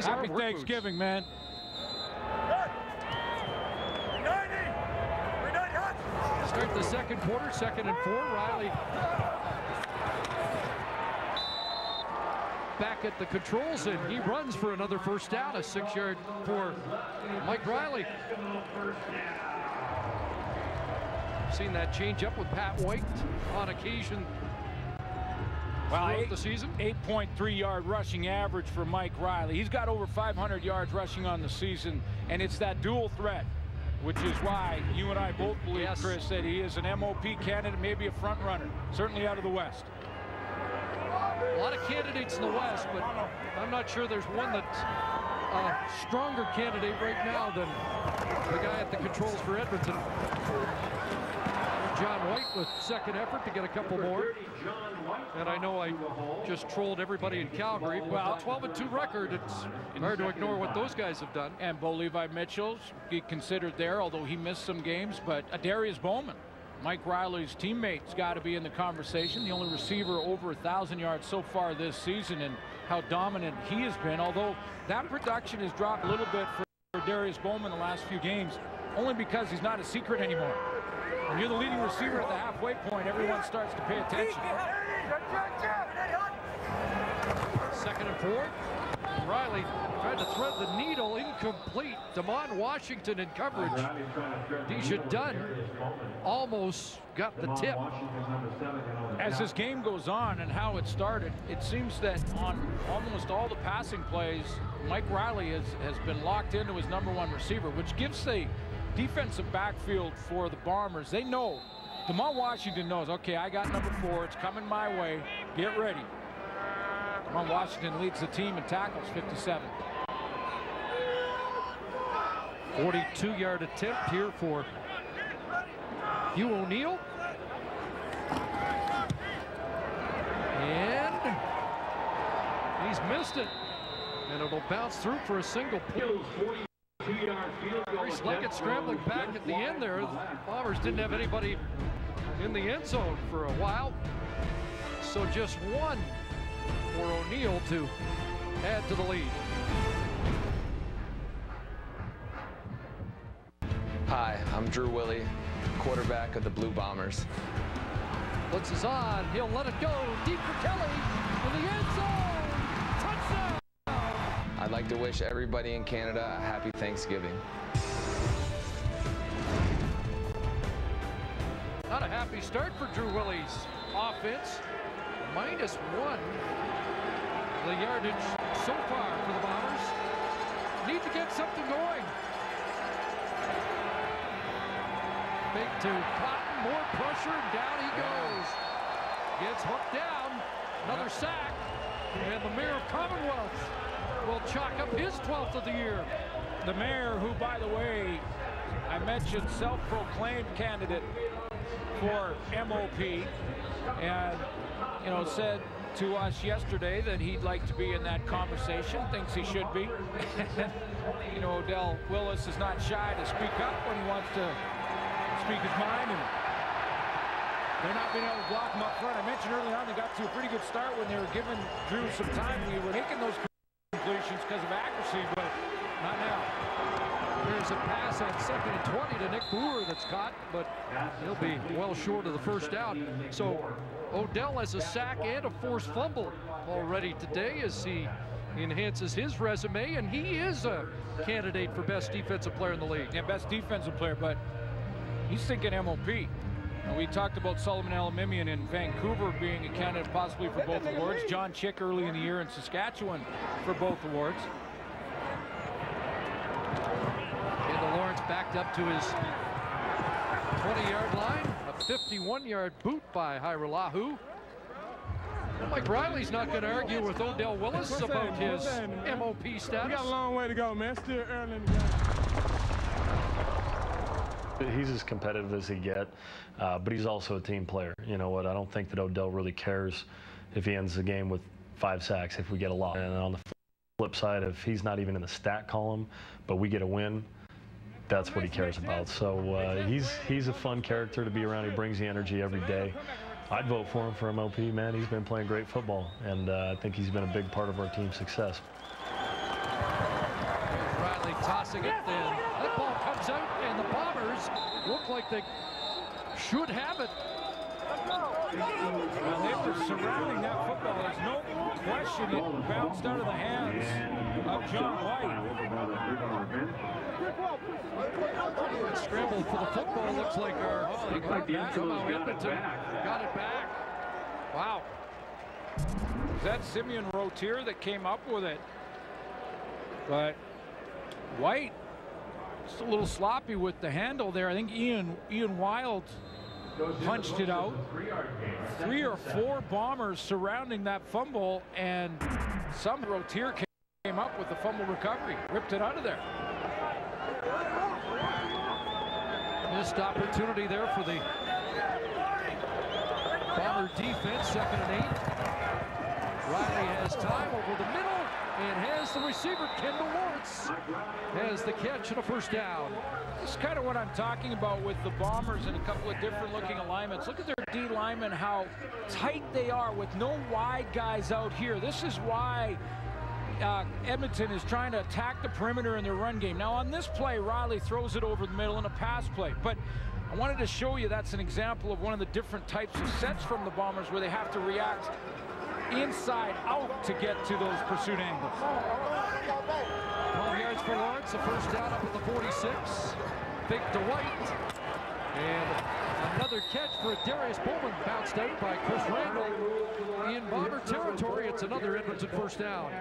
He's Happy Thanksgiving, man. Start the second quarter, 2nd and 4. Riley back at the controls, and he runs for another first down. A 6-yard for Mike Riley. Seen that change up with Pat White on occasion. Well, the season. 8.3-yard rushing average for Mike Riley. He's got over 500 yards rushing on the season, and it's that dual threat, which is why you and I both believe, yes, Chris, that he is an MOP candidate, maybe a front runner, certainly out of the West. A lot of candidates in the West, but I'm not sure there's one that's a stronger candidate right now than the guy at the controls for Edmonton. John White with second effort to get a couple more. And I know I just trolled everybody in Calgary. Well, 12-2 record, it's hard to ignore what those guys have done. And Bo Levi Mitchell's considered there, although he missed some games. But Darius Bowman, Mike Riley's teammate's got to be in the conversation. The only receiver over 1,000 yards so far this season, and how dominant he has been. Although that production has dropped a little bit for Darius Bowman the last few games, only because he's not a secret anymore. When you're the leading receiver at the halfway point, everyone starts to pay attention. 2nd and 4. Riley tried to thread the needle, incomplete. Damon Washington in coverage. Deja Dunn almost got the tip. As this game goes on and how it started, it seems that on almost all the passing plays, Mike Riley has been locked into his #1 receiver, which gives the defensive backfield for the Bombers. They know, Damon Washington knows, okay, I got #4, it's coming my way, get ready. Damon Washington leads the team in tackles, 57. 42-yard attempt here for Hugh O'Neill. And he's missed it. And it'll bounce through for a single point. Reese Leggett scrambling back at the end there. The Bombers didn't have anybody in the end zone for a while. So just one for O'Neill to add to the lead. Hi, I'm Drew Willie, quarterback of the Blue Bombers. Blitz is on. He'll let it go. Deep for Kelly in the end zone. Touchdown! I'd like to wish everybody in Canada a happy Thanksgiving. Not a happy start for Drew Willie's offense. -1. The yardage so far for the Bombers. Need to get something going. Big to Cotton, more pressure, and down he goes. Gets hooked down, another sack, and the Mayor of Commonwealth will chalk up his 12th of the year. The Mayor, who, by the way, I mentioned self-proclaimed candidate for MOP, and, you know, said to us yesterday that he'd like to be in that conversation, thinks he should be. You know, Odell Willis is not shy to speak up when he wants to speak his mind, and they're not being able to block him up front. I mentioned early on they got to a pretty good start when they were giving Drew some time. We were making those completions because of accuracy, but not now. There's a pass on 2nd and 20 to Nick Brewer that's caught, but he'll be well short of the first down. So Odell has a sack and a forced fumble already today as he enhances his resume, and he is a candidate for best defensive player in the league. Yeah, best defensive player, but he's thinking MOP. And we talked about Solomon Elimimian in Vancouver being a candidate possibly for both awards. John Chick early in the year in Saskatchewan for both awards. Kendall Lawrence backed up to his 20-yard line. A 51-yard boot by Hairolahu. Mike Riley's not going to argue with Odell Willis about his MOP status. We got a long way to go, man. Still early in the game. He's as competitive as he get, but he's also a team player. You know what? I don't think that Odell really cares if he ends the game with 5 sacks if we get a lot. And on the flip side, if he's not even in the stat column, but we get a win, that's what he cares about. So he's a fun character to be around. He brings the energy every day. I'd vote for him for MOP, man. He's been playing great football, and I think he's been a big part of our team's success. passing it. Then that ball comes out, and the Bombers look like they should have it. Well, they were surrounding that football. There's no question it bounced out of the hands of John White. Scramble for the football. Looks like somehow Edmonton got it back. Wow. Was that Simeon Rotier that came up with it? But White just a little sloppy with the handle there. I think Ian Wild punched it out. 3 or 4 Bombers surrounding that fumble, and some Rotier came up with the fumble recovery, ripped it out of there. Missed opportunity there for the Bomber defense. 2nd and 8. Riley has time over the middle and has the receiver. Kendall Lawrence has the catch and a first down. This is kind of what I'm talking about with the Bombers and a couple of different looking alignments. Look at their D linemen, how tight they are with no wide guys out here. This is why Edmonton is trying to attack the perimeter in their run game. Now on this play, Riley throws it over the middle in a pass play, but I wanted to show you that's an example of one of the different types of sets from the Bombers where they have to react inside out to get to those pursuit angles. 12 yards for Lawrence, a first down up at the 46. Fake to White, and another catch for Darius Bowman, bounced out by Chris Randall in Bomber territory. It's another Edmonton first down.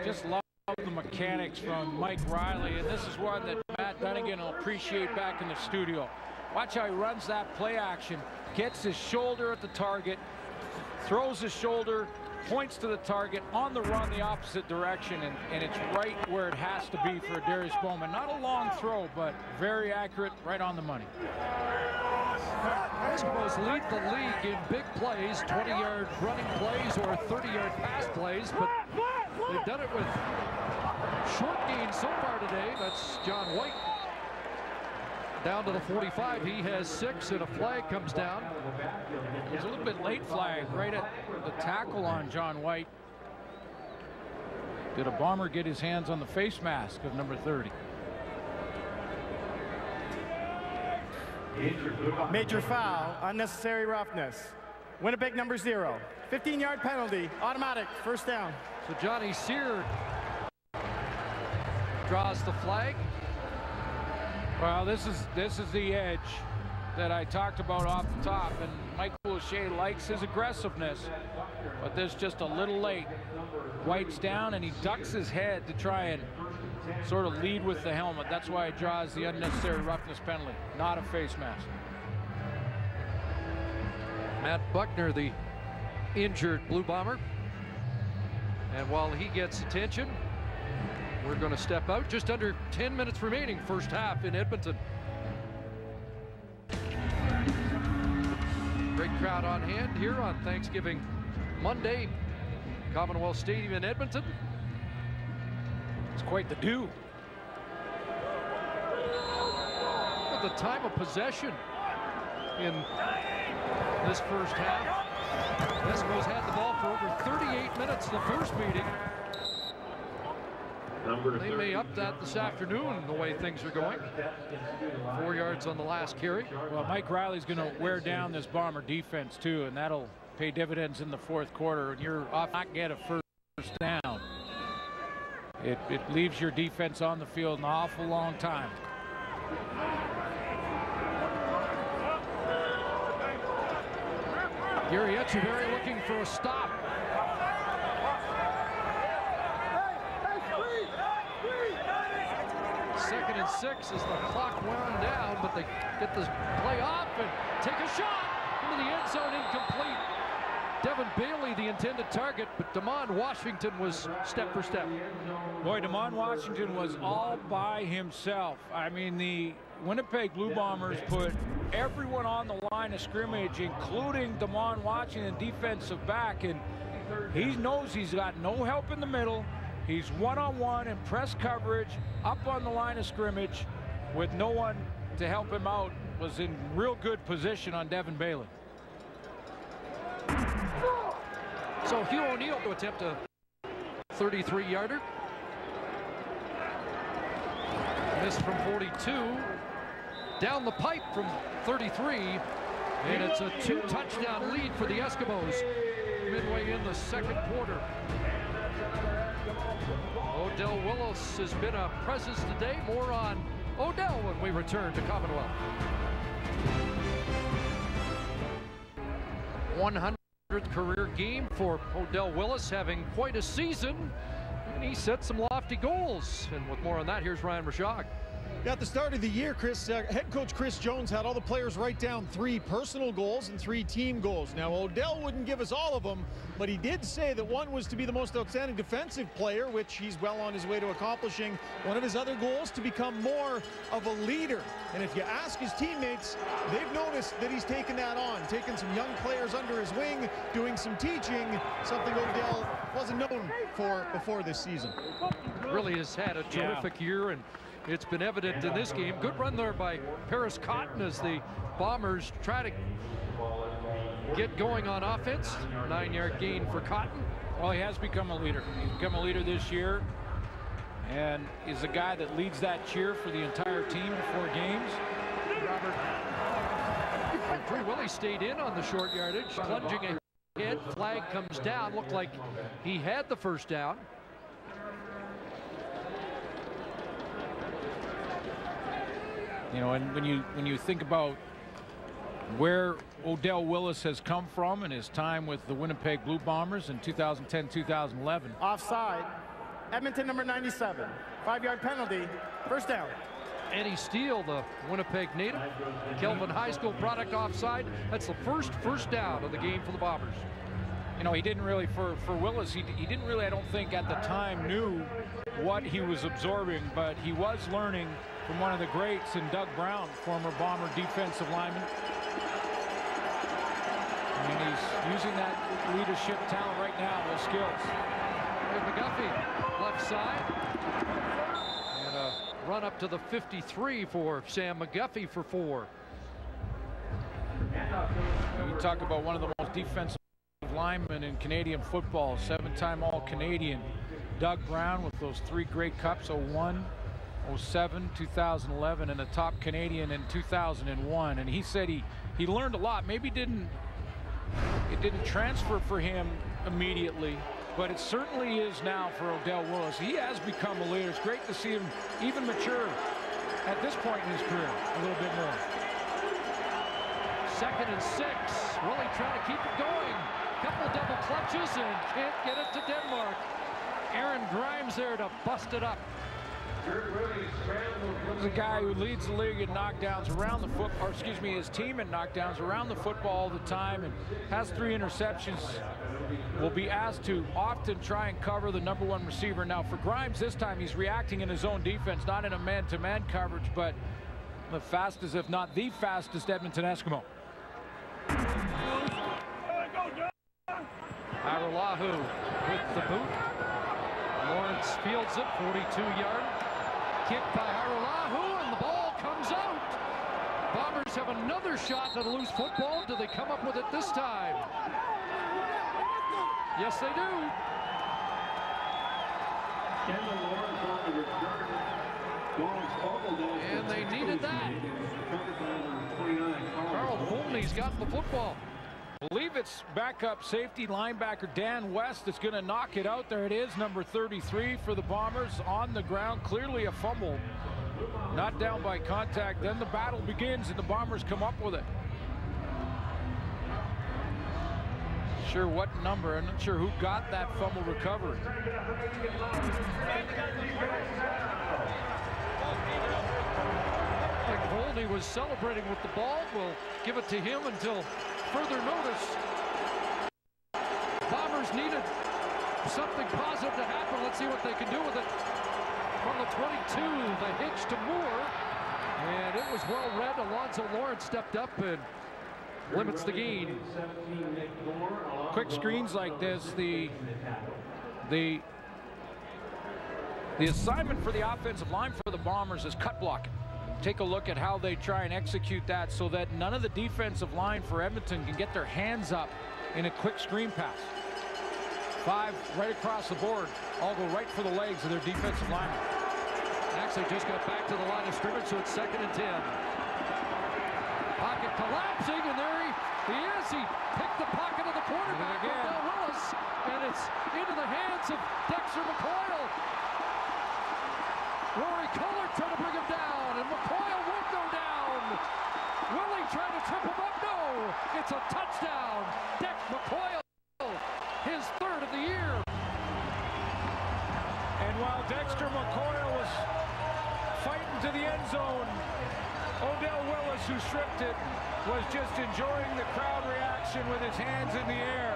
Just love the mechanics from Mike Riley, and this is one that Matt Dunnigan will appreciate back in the studio. Watch how he runs that play action, gets his shoulder at the target, throws his shoulder, points to the target on the run the opposite direction, and it's right where it has to be for Darius Bowman. Not a long throw, but very accurate, right on the money. Eskimos lead the league in big plays, 20-yard running plays or 30-yard pass plays, but they've done it with short gains so far today. That's John White down to the 45. He has 6, and a flag comes down. There's a little bit late flag right at the tackle on John White. Did a Bomber get his hands on the face mask of number 30? Major foul, unnecessary roughness. Winnipeg number 0. 15-yard penalty, automatic, first down. So Johnny Sear draws the flag. Well, this is the edge that I talked about off the top, and Michael O'Shea likes his aggressiveness, but there's just a little late. White's down, and he ducks his head to try and sort of lead with the helmet. That's why he draws the unnecessary roughness penalty, not a face mask. Matt Buckner, the injured Blue Bomber, and while he gets attention, we're going to step out. Just under 10 minutes remaining, first half in Edmonton. Great crowd on hand here on Thanksgiving Monday, Commonwealth Stadium in Edmonton. It's quite the do. At the time of possession in this first half, Eskimos had the ball for over 38 minutes in the first meeting. They may up that this afternoon the way things are going. 4 yards on the last carry. Well, Mike Riley's going to wear down this Bomber defense too, and that'll pay dividends in the fourth quarter. And you're off not get a first down. It leaves your defense on the field an awful long time. Gary Echeverry looking for a stop. Second and 6 as the clock wound down, but they get the play off and take a shot into the end zone, incomplete. Devin Bailey, the intended target, but Damon Washington was step for step. Boy, Damon Washington was all by himself. I mean, the Winnipeg Blue Bombers put everyone on the line of scrimmage, including Damon Washington, defensive back, and he knows he's got no help in the middle. He's one-on-one in press coverage, up on the line of scrimmage, with no one to help him out. Was in real good position on Devin Bailey. So Hugh O'Neill to attempt a 33-yarder. Missed from 42. Down the pipe from 33. And it's a 2-touchdown lead for the Eskimos midway in the second quarter. Odell Willis has been a presence today. More on Odell when we return to Commonwealth. 100th career game for Odell Willis, having quite a season. And he set some lofty goals. And with more on that, here's Ryan Rashog. At the start of the year, head coach Chris Jones had all the players write down 3 personal goals and 3 team goals. Now, Odell wouldn't give us all of them, but he did say that one was to be the most outstanding defensive player, which he's well on his way to accomplishing. One of his other goals, to become more of a leader. And if you ask his teammates, they've noticed that he's taken that on, taking some young players under his wing, doing some teaching, something Odell wasn't known for before this season. Really has had a terrific year, and it's been evident in this game. Good run there by Paris Cotton as the Bombers try to get going on offense. 9-yard gain for Cotton. Well, he has become a leader. He's become a leader this year, and is a guy that leads that cheer for the entire team before games. Drew Willie stayed in on the short yardage, plunging ahead. Flag comes down. Looked like he had the first down. You know, and when you think about where Odell Willis has come from in his time with the Winnipeg Blue Bombers in 2010-2011. Offside. Edmonton number 97. 5-yard penalty. First down. Eddie Steele, the Winnipeg native, Kelvin High School product, offside. That's the first down of the game for the Bombers. You know, he didn't really, for Willis, he didn't really, I don't think at the time knew what he was absorbing, but he was learning from one of the greats in Doug Brown, former Bomber defensive lineman. And he's using that leadership talent right now, those skills. Here's McGuffey, left side. And a run up to the 53 for Sam McGuffey for 4. You talk about one of the most defensive linemen in Canadian football, 7-time All-Canadian. Doug Brown with those 3 great cups, 01, 07, 2011, and a top Canadian in 2001. And he said he learned a lot. Maybe it didn't transfer for him immediately, but it certainly is now for Odell Willis. He has become a leader. It's great to see him even mature at this point in his career a little bit more. 2nd and 6. Really trying to keep it going. Couple double clutches and can't get it to Denmark. Aaron Grimes there to bust it up. He's a guy who leads the league in knockdowns around the foot, or excuse me, his team in knockdowns around the football all the time, and has 3 interceptions. Will be asked to often try and cover the #1 receiver. Now for Grimes this time, he's reacting in his own defense, not in a man-to-man coverage, but the fastest, if not the fastest, Edmonton Eskimo. Arolahu with the boot. Lawrence fields it, 42-yard. Kick by Arolahu, and the ball comes out. Bombers have another shot at a loose football. Do they come up with it this time? Yes, they do. And they needed that. Carl Holney's got the football. I believe it's backup safety linebacker Dan West that's going to knock it out. There it is, number 33 for the Bombers on the ground. Clearly a fumble. Not down by contact. Then the battle begins and the Bombers come up with it. Sure what number. I'm not sure who got that fumble recovery. Holney was celebrating with the ball. We'll give it to him until further notice. Bombers needed something positive to happen. Let's see what they can do with it. From the 22, the hitch to Moore. And it was well read. Alonzo Lawrence stepped up and limits the gain. Quick screens like this, the assignment for the offensive line for the Bombers is cut blocking. Take a look at how they try and execute that so that none of the defensive line for Edmonton can get their hands up in a quick screen pass. 5 right across the board, all go right for the legs of their defensive linemen. They just got back to the line of scrimmage, so it's 2nd and 10. Pocket collapsing, and there he is. He picked the pocket of the quarterback, Odell Willis, and it's into the hands of Dexter McCoyle. Rory Kohler trying to bring him down, and McCoyle won't go down. Willie trying to trip him up. No, it's a touchdown. Dex McCoyle, his 3rd of the year. And while Dexter McCoyle was fighting to the end zone, Odell Willis, who stripped it, was just enjoying the crowd reaction with his hands in the air.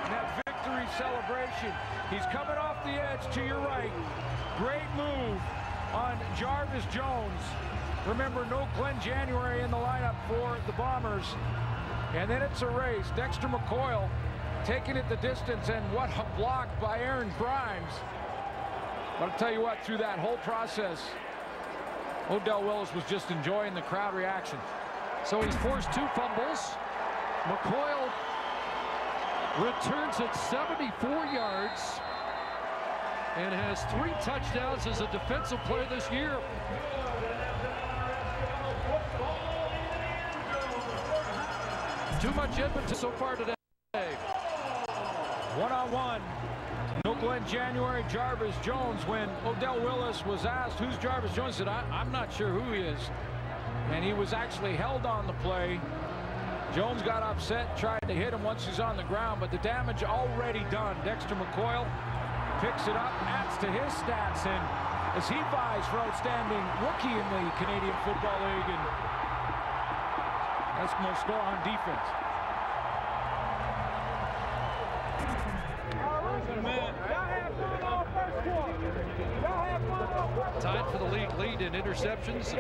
And that victory celebration. He's coming off the edge to your right. Great move on Jarvis Jones. Remember, no Glenn January in the lineup for the Bombers. And then it's a race. Dexter McCoyle taking it the distance, and what a block by Aaron Grimes. But I'll tell you what, through that whole process, Odell Willis was just enjoying the crowd reaction. So he's forced 2 fumbles. McCoyle returns it 74 yards and has 3 touchdowns as a defensive player this year. Too much Edmonton so far today. One-on-one. No Glenn January, Jarvis Jones. When Odell Willis was asked who's Jarvis Jones, he said, I'm not sure who he is. And he was actually held on the play. Jones got upset, tried to hit him once he's on the ground, but the damage already done. Dexter McCoyle picks it up, adds to his stats, and as he vies for outstanding rookie in the Canadian Football League, and Eskimos score on defense. Tied for the league lead in interceptions.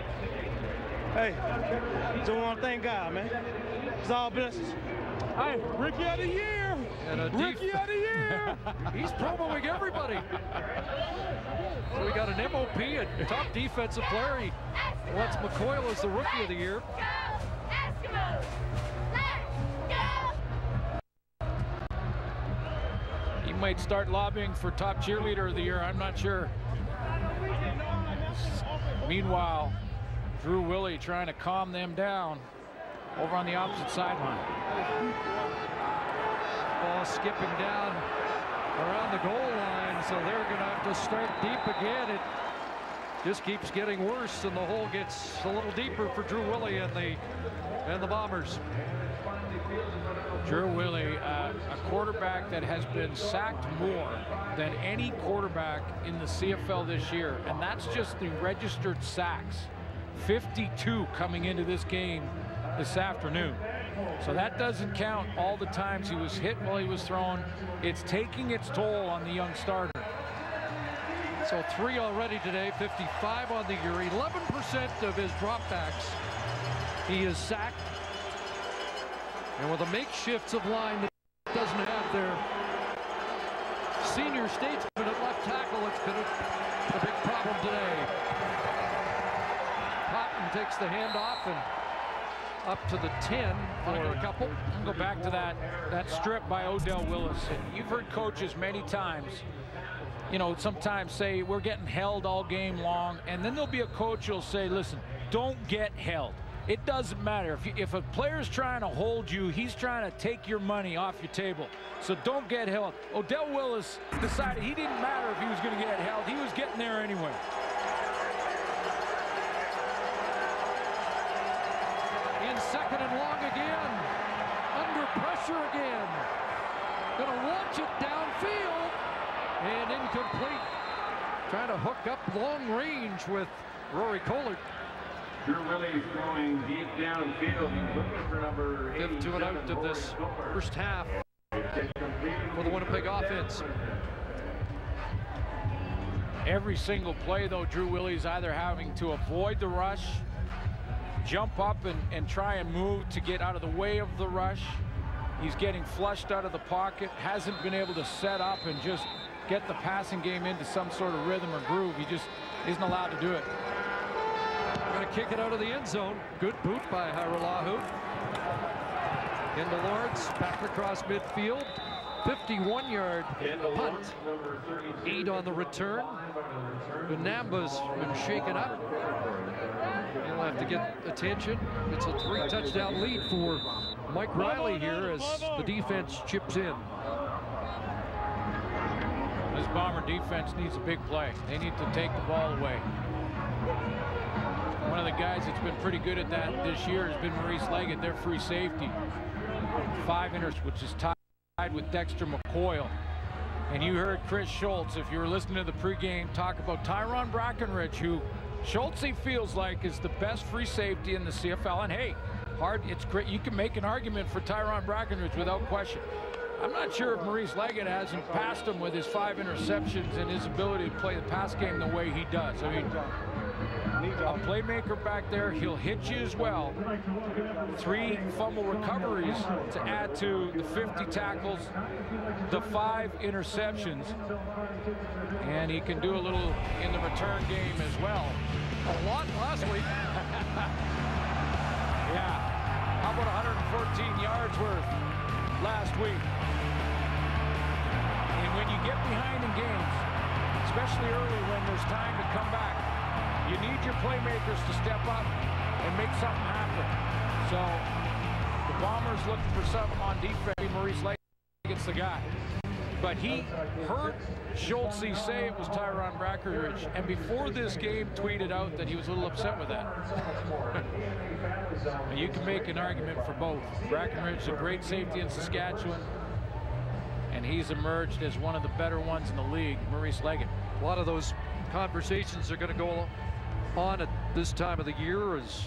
Hey, just want to thank God, man. It's all blessings. Hey, Rookie of the Year! And a Rookie of the Year! He's promoting everybody. So we got an MOP, a top defensive player. He wants McCoyle as the Rookie of the Year. Go, Eskimos! Let's go! He might start lobbying for top cheerleader of the year. I'm not sure. Meanwhile, Drew Willie trying to calm them down over on the opposite sideline. Ball skipping down around the goal line, so they're going to have to start deep again. It just keeps getting worse, and the hole gets a little deeper for Drew Willie and the Bombers. Drew Willie, a quarterback that has been sacked more than any quarterback in the CFL this year, and that's just the registered sacks. 52 coming into this game this afternoon. So that doesn't count all the times he was hit while he was thrown. It's taking its toll on the young starter. So 3 already today, 55 on the year, 11% of his dropbacks he is sacked. And with a makeshifts of line that doesn't have their senior statesman at left tackle, it's been a big problem today. Cotton takes the handoff and up to the 10 for a couple. I'll go back to that strip by Odell Willis. And you've heard coaches many times, you know, sometimes say we're getting held all game long, and then there'll be a coach who'll say, listen, don't get held. It doesn't matter. If a player's trying to hold you, he's trying to take your money off your table. So don't get held. Odell Willis decided he didn't matter if he was going to get held. He was getting there anyway. In 2nd and long again. Under pressure again. Gonna launch it downfield. And incomplete. Trying to hook up long range with Rory Kohler. Drew Willie's throwing deep downfield. He's looking for number 8. 5th to and out of this first half for the Winnipeg offense. Every single play, though, Drew Willie's either having to avoid the rush, jump up and try and move to get out of the way of the rush. He's getting flushed out of the pocket, hasn't been able to set up and just get the passing game into some sort of rhythm or groove. He just isn't allowed to do it. Going to kick it out of the end zone. Good boot by Haralahu. Into Lawrence, back across midfield. 51-yard punt. 8 on the return. Benamba's been shaken up. He'll have to get attention. It's a 3-touchdown lead for Mike Riley here as the defense chips in. This Bomber defense needs a big play. They need to take the ball away. One of the guys that's been pretty good at that this year has been Maurice Leggett, their free safety. 5 interceptions, which is tied with Dexter McCoyle. And you heard Chris Schultz, if you were listening to the pregame, talk about Tyrone Brackenridge, who Schultz feels like is the best free safety in the CFL. And hey, it's great. You can make an argument for Tyrone Brackenridge without question. I'm not sure if Maurice Leggett hasn't passed him with his 5 interceptions and his ability to play the pass game the way he does. I mean, a playmaker back there, he'll hit you as well. 3 fumble recoveries to add to the 50 tackles, the 5 interceptions, and he can do a little in the return game as well. A lot last week. Yeah, how about 114 yards worth last week? And when you get behind in games, especially early when there's time to come back, you need your playmakers to step up and make something happen. So the Bombers looking for something on defense. Maurice Leggett's the guy. But he heard Schultz say it was Tyrone Brackenridge, and before this game tweeted out that he was a little upset with that. You can make an argument for both. Brackenridge, a great safety in Saskatchewan, and he's emerged as one of the better ones in the league, Maurice Leggett. A lot of those conversations are going to go on at this time of the year as